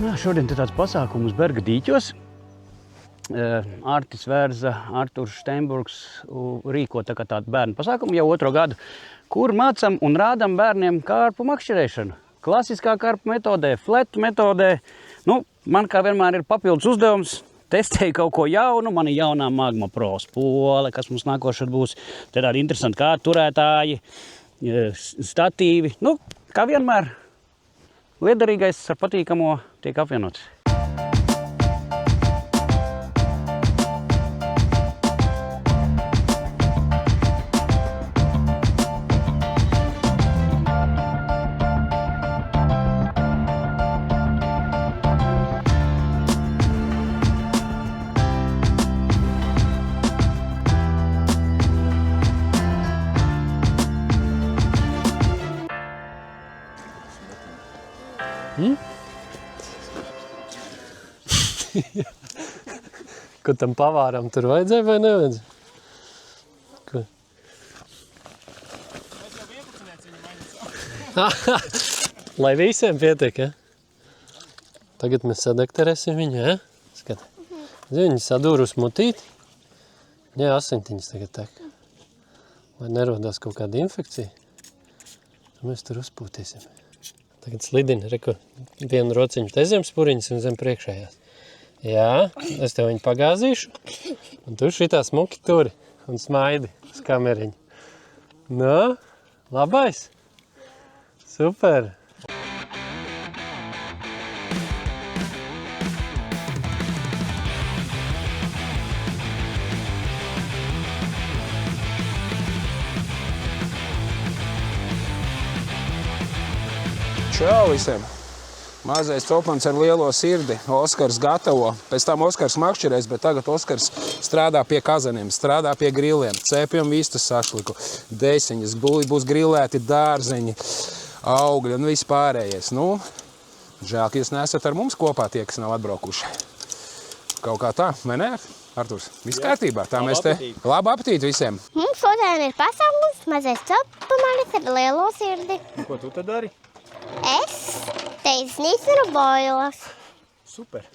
Jā, šodien te tāds pasākums Berga dīķos. Artis Vērza, Arturs Steinburgs rīko tādu bērnu pasākumu jau 2. gadu, kur mācam un rādam bērniem karpu makšķerēšanu. Klasiskā karpu metodē, fletu metodē. Man kā vienmēr ir papildus uzdevums. Testēju kaut ko jaunu, man ir jaunā Magma Pro spole, kas mums nākošad būs. Te tādi interesanti kārtu turētāji, statīvi. Kā vienmēr, liederīgais ar patīkamo tiek apvienots. Ko tam pavāram tur vajadzēja vai nevajadzēja? Ko? Lai visiem pietiek, ja? Tagad mēs sadekterēsim viņu, ja? Skat. Viņi sadūrus mutīti. Jā, asintiņas tagad tek. Lai nerodās kaut kāda infekcija. Mēs tur uzpūtīsim. Tagad slidina, reku, vienu rociņu te zem spuriņas un zem priekšējās. Jā, es tev viņu pagāzīšu, un tu šitā smuki turi un smaidi uz kameriņu. Labais? Super! Čau visiem! Mazais copans ar lielo sirdi. Oskars gatavo. Pēc tam Oskars makšķerēs, bet tagad Oskars strādā pie kazaniem, strādā pie grilliem. Cepjam vistas sašliku, desiņas, būs grillēti dārzeņi, augļi un viss pārējais. Žēl, ka jūs neesat ar mums kopā tie, kas nav atbraukuši. Kaut kā tā, vai ne? Arturs, viss kārtībā. Tā mēs te labu apetīti visiem. Mums šodien ir pasākums mazais copanis ar lielo sirdi. Ko tu tad dari? Es te iznīcinu boilas. Super!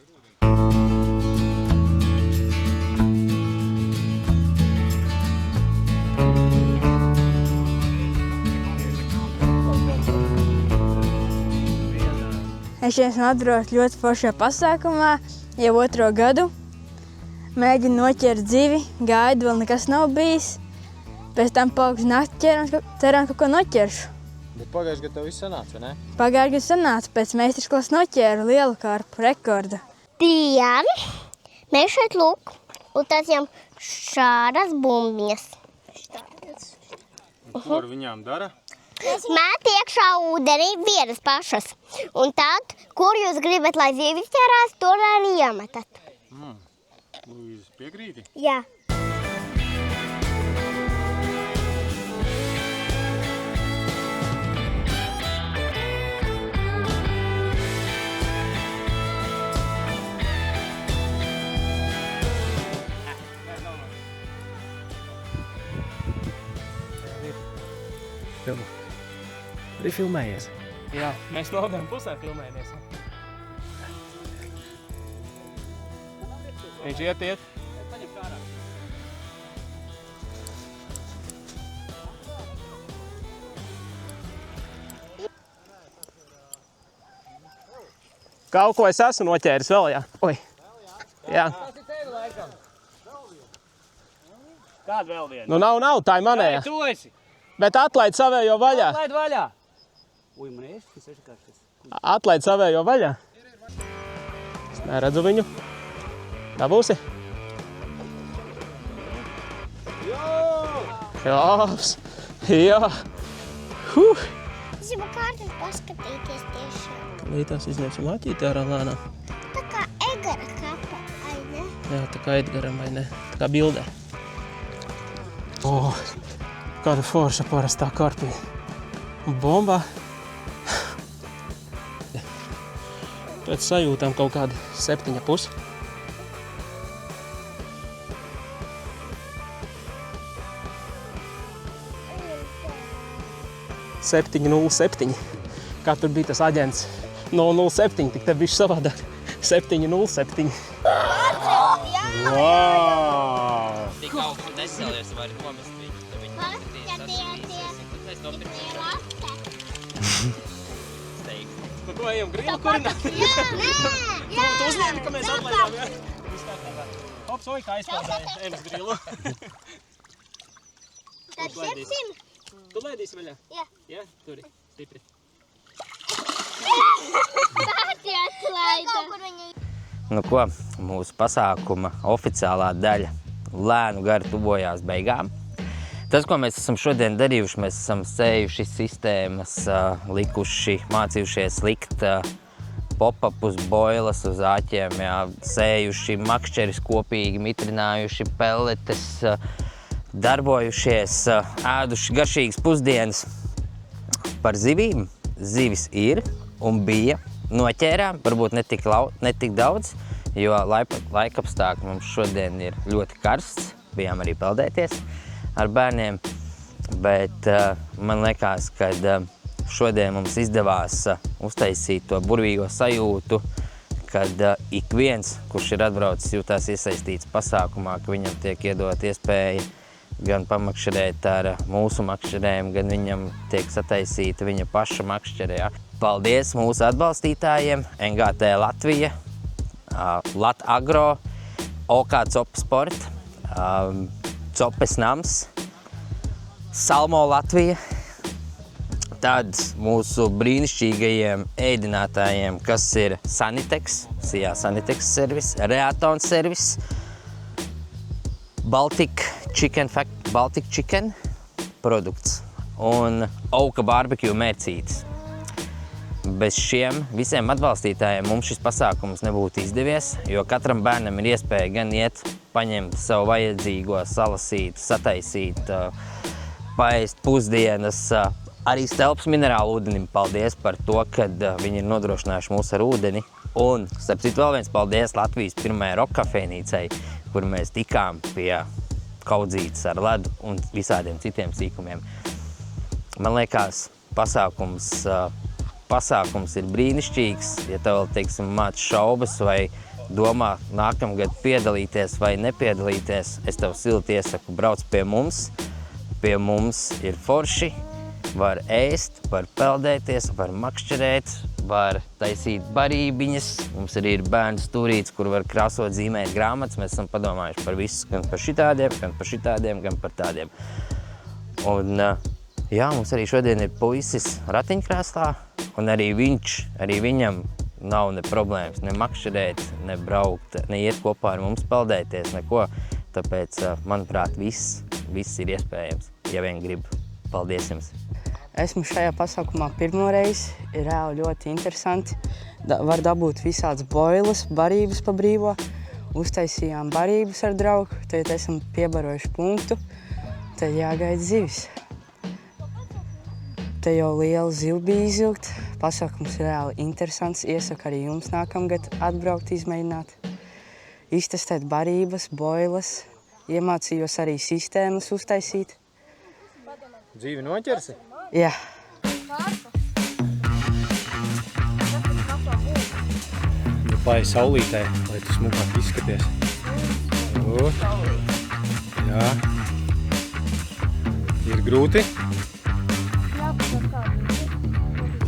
Es šodien atbraucu ļoti foršā pasākumā, jau 2. gadu. Mēģinu noķert zivi, gaidu, vēl nekas nav bijis. Pēc tam paliks nakti ķerams, ceram, kaut ko noķeršu. Bet pagājušajā gadā tev viss sanāca, vai ne? Pagājušajā gadā sanāca, pēc meistarklases noķēru lielu karpu rekordu. Dian, mēs šeit lūk, un tas jau šādas bumbiņas. Ko ar viņām dara? Mēt iekšā ūdenī vienas pašas. Un tad, kur jūs gribat, lai zīvis ķerās, tur arī iemetat. Jūs piekrīti? Jā. Arī filmējies. Jā, mēs no abiem pusēm filmējamies. Viņš iet. Kaut ko es esmu noķēris vēl, jā. Oi. Jā. Kāda vēl viena? Nav, tā ir manējā. Tu esi! Bet atlaid savējo vaļā. Atlaid vaļā! Uj, man ir 6 kārtas. Atlaid savējo vaļā. Es neredzu viņu. Dabūsi? Jās! Jā! Es gribu kārtas paskatīties tiešām. Lītās izņemsim aķīti ārā lēnām. Tā kā Egara kapa, vai ne? Jā, tā kā Edgaram, vai ne? Tā kā bildē. Kāda forša parastā karpiņa. Bomba. Pēc sajūtām kaut kāda 7,5. 707. Kā tur bija tas aģents 007, tik te bišķi savādāk. 707. Wow! Tik augstu nesalies, var nomest viņu. Tad viņi mēs to Par ko ejam grilu kurināt? Tu uzlieni, ka mēs atlaidām, jā? Hops, oj, kā aizpildēja. Ejam uz grilu. Tad 700. Tu laidīsi vaļā? Jā. Jā, turi. Stipri. Pati atlaida. Nu ko, mūsu pasākuma oficiālā daļa lēnu gari tuvojās beigām. Tas, ko mēs esam šodien darījuši, mēs esam sējuši sistēmas, likuši, mācījušies likt pop-upus, boilas uz āķiem, jā, sējuši makšķeris kopīgi, mitrinājuši pelletes, darbojušies, ēduši garšīgas pusdienas par zivīm. Zivis ir un bija. Noķērām, varbūt ne tik daudz, jo laikapstākļi mums šodien ir ļoti karsts. Bijām arī peldēties ar bērniem, bet man liekas, ka šodien mums izdevās uztaisīt to burvīgo sajūtu, kad ik viens, kurš ir atbraucis, jūtās iesaistīts pasākumā, ka viņam tiek iedot iespēja gan pamakšķerēt ar mūsu makšķerēm, gan viņam tiek sataisīta viņa paša makšķere. Ja? Paldies mūsu atbalstītājiem, NGT Latvija, Lat Agro, OK Copa Sport, Copes Nams, Salmo Latvija, tad mūsu brīnišķīgajiem ēdinātājiem, kas ir Sanitex, Sijā Sanitex servis, Reaton servis, Baltic Chicken produkts un Auka barbecue mērcītis. Bez šiem visiem atbalstītājiem mums šis pasākums nebūtu izdevies, jo katram bērnam ir iespēja gan iet, paņemt savu vajadzīgo, salasīt, sataisīt, paēst pusdienas. Arī Stelpas minerālu ūdenim paldies par to, kad viņi ir nodrošinājuši mūs ar ūdeni. Un, starp citu, vēl viens paldies Latvijas pirmajai rokkafēnīcai, kur mēs tikām pie kaudzītes ar ledu un visādiem citiem sīkumiem. Man liekas, pasākums ir brīnišķīgs. Ja tev vēl, teiksim, māc šaubas vai domā nākamgad piedalīties vai nepiedalīties, es tev silti iesaku, brauc pie mums. Pie mums ir forši, var ēst, var peldēties, var makšķerēt, var taisīt barībiņas. Mums arī ir bērnu stūrītes, kur var krāsot, zīmēt grāmatas. Mēs esam padomājuši par visu, gan par šitādiem, gan par tādiem. Un jā, mums arī šodien ir puisis ratiņkrēslā, un arī viņam nav ne problēmas, ne makšķerēt, ne braukt, ne iet kopā ar mums peldēties, neko. Tāpēc, manuprāt, viss ir iespējams, ja vien grib. Paldies jums! Esmu šajā pasākumā pirmo reizi, ir reāli ļoti interesanti. Var dabūt visādas boilas, barības pa brīvo. Uztaisījām barības ar draugu, tad esam piebarojuši punktu, tad jāgaida zivis. Te jau liela ziva bija izvilkt. Pasākums ir reāli interesants. Iesaku arī jums nākamgad atbraukt, izmēģināt. Iztestēt barības, boilas. Iemācījos arī sistēmas uztaisīt. Dzīvi noķersi? Jā. Nu, pai saulītē, lai tu smukāk izskaties. Jā. Ir grūti?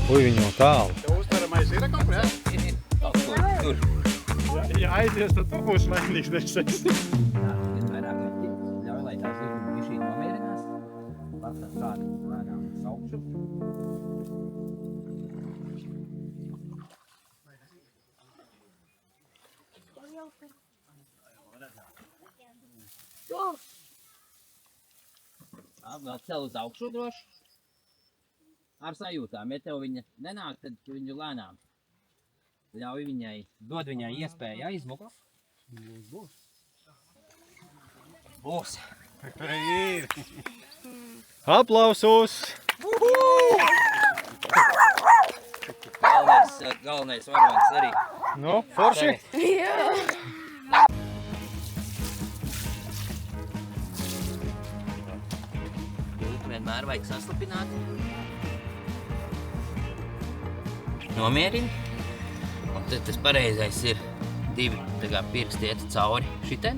Uj, viņi jau tālu. Tev uztaramais ir kaut kur, jā? Tur. Ja aizies, tad tu būs mainīgs desais. Ļauj, lai tās ir bišķī nomierinās. Pārstāv kādu lēnām saukšu. Vēl cel uz augšu droši. Ar sajūtām, ja tev viņa nenāk, tad viņu lēnām. Ļauj viņai, dod viņai iespēju aizmukt. Būs. Ir. Aplausus! Galvenais varonis arī. Nu, forši? Vienmēr vajag saslapināt. Nomierini. Un tad tas pareizais ir 2 tā kā pirksti iet cauri šitien,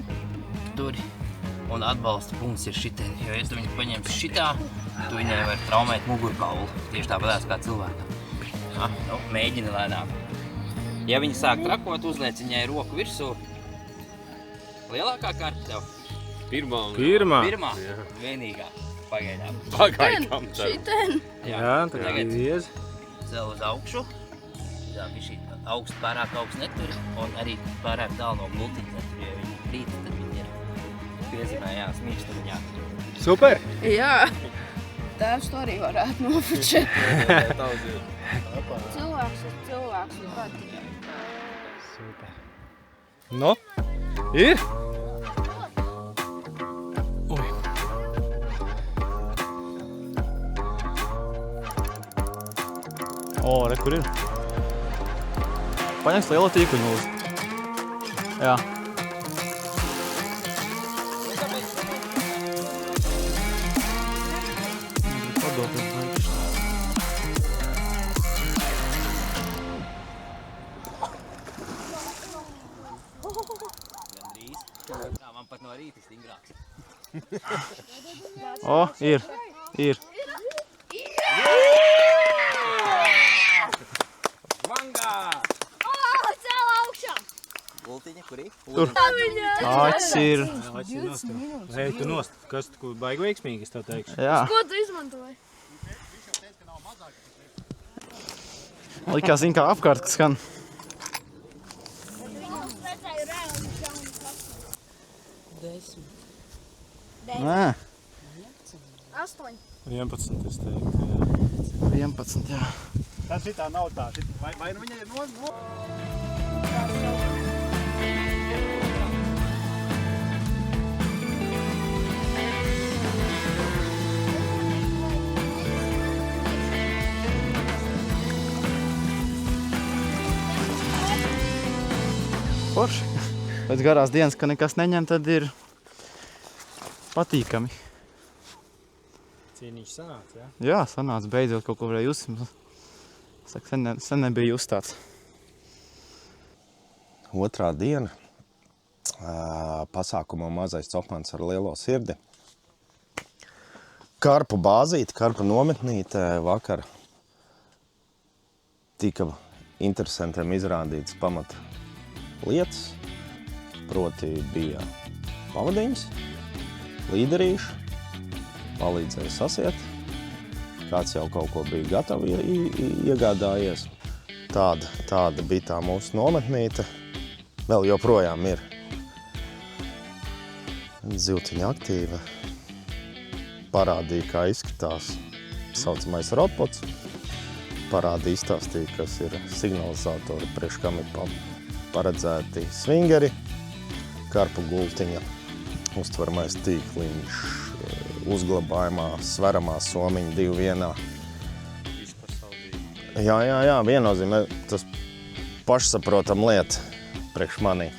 tur, un atbalsta punkts ir šitien. Jo, ja tu viņu paņemsi šitā, tu viņai var traumēt mugurkaulu. Tieši tāpatās kā cilvēkam. Nu, mēģini lēnām. Ja viņa sāk trakot, uzliec viņai roku virsū. Lielākā karta tev? Pirmā. Pirmā? Vienīgā. Pagaidām. Pagaidām. Šitien. Jā, tagad viezi. Cel uz augšu. Jā, bišķi augstu pārāk augstu neturi. Un arī pārāk tālu no gultiņa neturi. Ja viņi krīt, tad viņi ir piezīmējās mīkstumiņā. Super! Jā. Tēvs to arī varētu nofučēt. Cilvēks ir cilvēks. Super. Nu, ir? O, re, kur ir? Paņems lielo tīkuņu lūdzu. Jā. Tā, man pat no rīta stingrāks. O, ir. Gultiņa, kurī? Tur. Acis ir. Ej, tu nost. Kas tu baigi veiksmīgi, es tev teikšu. Jā. Ko tu izmantoji? Likās, kā apkārt skan. Nē. 8. 11, es teiktu, jā. 11, jā. Tad šitā nav tā. Vai nu viņai ir no... Forši. Pēc garās dienas, ka nekas neņem, tad ir patīkami. Cienīši sanāca, jā? Jā, sanāca beidzot kaut ko varēja just. Saka, sen nebija just tāds. Otrā diena pasākumā Mazais Copmans ar lielo sirdi. Karpu bāzīte, karpu nometnīte vakar tika interesantiem izrādīts pamata lietas, proti bija pavadiņas, līderīši, palīdzēja sasiet, kāds jau kaut ko bija gatavi iegādājies. Tāda bija tā mūsu nometnīte, vēl joprojām ir zivtiņa aktīva, parādīja, kā izskatās saucamais rotpots, parādīja izstāstīja, kas ir signalizatori, priekš kam ir paredzēti svingeri, karpu gultiņa, uztveramais tīkliņš, uzglabājumā, sveramā somiņa 2 vienā. Jā, viennozīmē, tas pašsaprotam lieta priekš manī.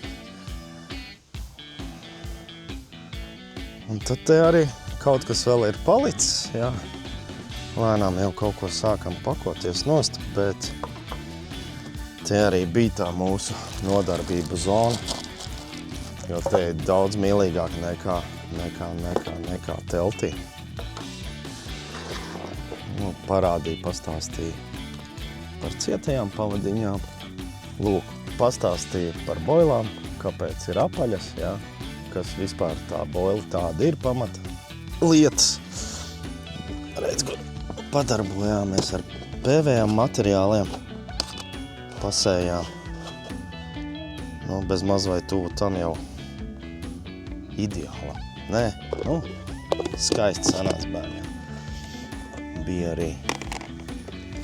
Un tad te arī kaut kas vēl ir palicis, jā. Lēnām jau kaut ko sākam pakoties nost, bet te arī bija tā mūsu nodarbību zona, jo te ir daudz mīlīgāk nekā teltī. Parādīja, pastāstīja par cietajām pavadiņām, lūk, pastāstīja par boilām, kāpēc ir apaļas, jā, kas vispār tā boila tāda ir pamata lietas. Redz, kur padarbojāmies ar PVM materiāliem, pasējām. Bez maz vai tuvu tam jau ideāla. Nē, skaisti sanāca bērniem. Bija arī,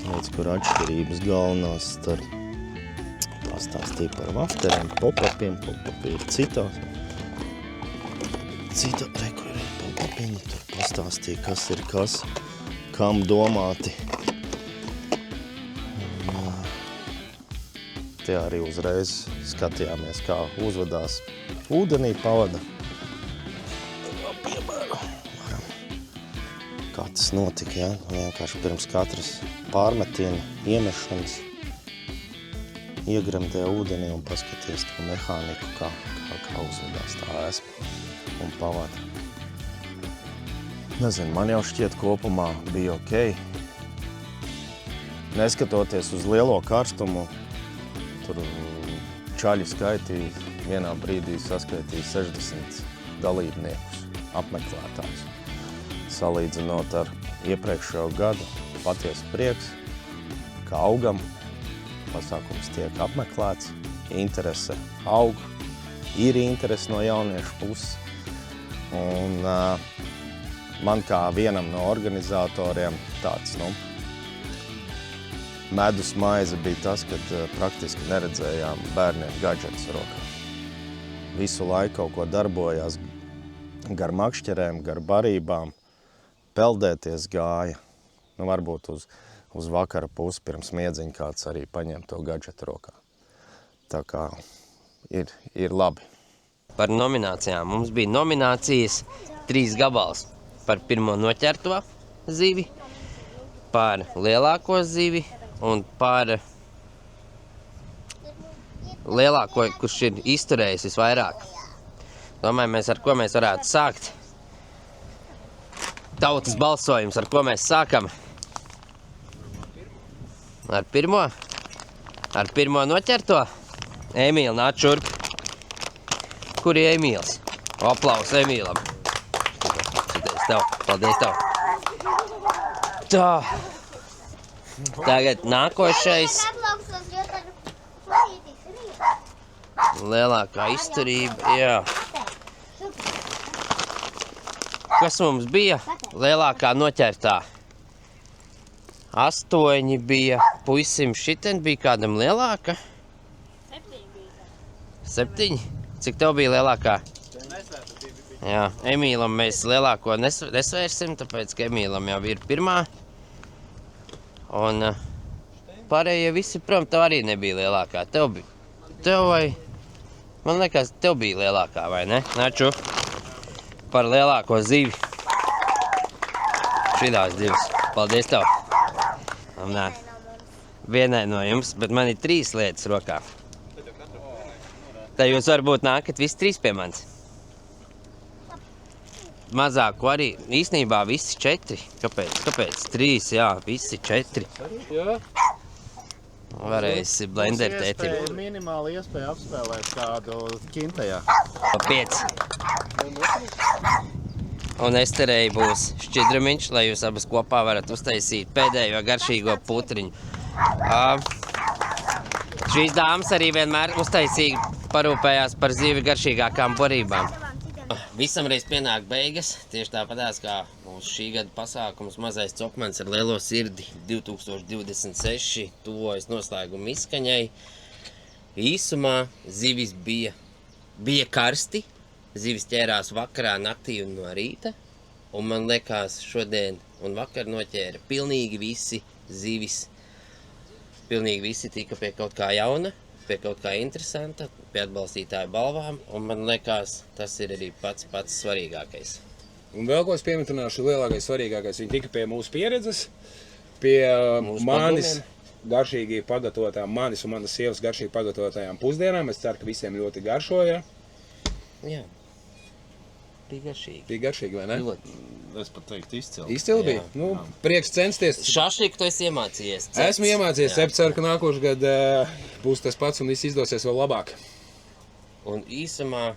redz, kur atšķirības galvenās starp pastāstīja par vafteriem, pop-upiem, pop-upi ir citās. Kur ir pop-upiņi, tur pastāstīja, kas ir kas, kam domāti. Te arī uzreiz skatījāmies, kā uzvedās ūdenī pavada. Piemēram, kā tas notika, ja? Vienkārši pirms katras pārmetiena iemešanas iegremdē ūdenī un paskaties to mehāniku, kā uzvedās. Tā esmu un pavada. Nezinu, man jau šķiet kopumā bija ok. Neskatoties uz lielo karstumu, tur čaļi skaitīja, vienā brīdī saskaitīja 60 dalībniekus, apmeklētājus. Salīdzinot ar iepriekšējo gadu, patiesi prieks, ka augam, pasākums tiek apmeklēts, interese aug, ir interese no jauniešu puses. Un man kā vienam no organizatoriem tāds, medus maize bija tas, kad praktiski neredzējām bērniem gadžetus rokā. Visu laiku kaut ko darbojās gar makšķerēm, gar barībām, peldēties gāja. Varbūt uz vakara pusi pirms miedziņa kāds arī paņem to gadžetu rokā. Tā kā ir labi. Par nominācijām. Mums bija nominācijas 3 gabals. Par pirmo noķerto zivi, par lielāko zivi un par lielāko, kurš ir izturējis visvairāk. Domāju, ar ko mēs varētu sākt. Tautas balsojums, ar ko mēs sākam. Ar pirmo? Ar pirmo noķerto? Emīl, nāc šurp. Kur ir Emīls? Aplaus Emīlam. Tev. Paldies tev. Tā. Tagad nākošais. Lielākā izturība, jā. Kas mums bija? Lielākā noķertā. 8 bija. Puisim šiten bija kādam lielāka? 7? Cik tev bija lielākā? Jā, Emīlam mēs lielāko nesvērsim, tāpēc, ka Emīlam jau ir pirmā. Un pārējie visi, prom, tev arī nebija lielākā. Tev vai... Man liekas, tev bija lielākā, vai ne? Naču, par lielāko zivi. Šitās divas. Paldies tev. Nē, vienai no jums, bet man ir 3 lietas rokā. Tā jūs varbūt nākat visi 3 pie manis. Mazāku arī, īstenībā visi 4. Kāpēc 3? Jā, visi 4. Jā. Varēsi blenderi tētim. Ir minimāli iespēja apspēlēt kādu ķintajā. 5. Un Esterei būs šķidramiņš, lai jūs abas kopā varat uztaisīt pēdējo garšīgo putriņu. Šīs dāmas arī vienmēr uztaisīgi parūpējās par zivi garšīgākām barībām. Visam reiz pienāk beigas, tieši tāpatās kā mūsu šī gada pasākums Mazais copmens ar lielo sirdi 2026 tuvojas noslēguma izskaņai. Īsumā zivis bija karsti, zivis ķērās vakarā, naktī un no rīta, un man liekas šodien un vakar noķēra pilnīgi visi zivis. Pilnīgi visi tika pie kaut kā jauna, pie kaut kā interesanta, pie atbalstītāju balvām, un man liekas, tas ir arī pats svarīgākais. Un vēl ko es pieminēšu, lielākais, svarīgākais, viņi tika pie mūsu pieredzes, pie manis garšīgi pagatavotām, manis un manas sievas garšīgi pagatavotajām pusdienām. Es ceru, ka visiem ļoti garšoja. Jā, bija garšīgi. Bija garšīgi, vai ne? Es pat teiktu izcili. Izcili bija? Nu, prieks censties. Šašliku tu esi iemācījies. Esmu iemācījies, ceru, ka nākošu gadu būs tas pats un viss izdosies vēl labāk. Un īsumā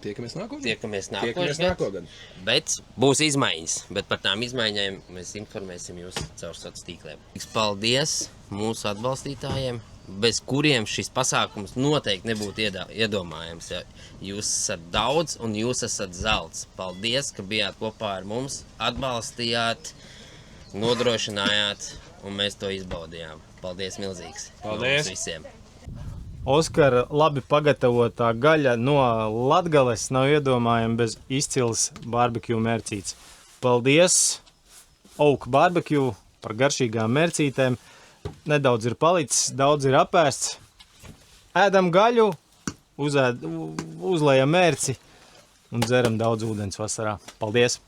tiekamies nākošgad. Tiekamies nākošgad. Bet būs izmaiņas, bet par tām izmaiņām mēs informēsim jūs caur sociāliem tīkliem. Paldies mūsu atbalstītājiem, bez kuriem šis pasākums noteikti nebūtu iedomājams. Ja? Jūs esat daudz un jūs esat zelts. Paldies, ka bijāt kopā ar mums, atbalstījāt, nodrošinājāt, un mēs to izbaudījām. Paldies milzīgs. Paldies. No visiem. Oskara labi pagatavotā gaļa no Latgales nav iedomājama bez izcils barbekju mērcītes. Paldies Oak Barbecue par garšīgām mērcītēm. Nedaudz ir palicis, daudz ir apēsts. Ēdam gaļu, uzlējam mērci un dzeram daudz ūdens vasarā. Paldies!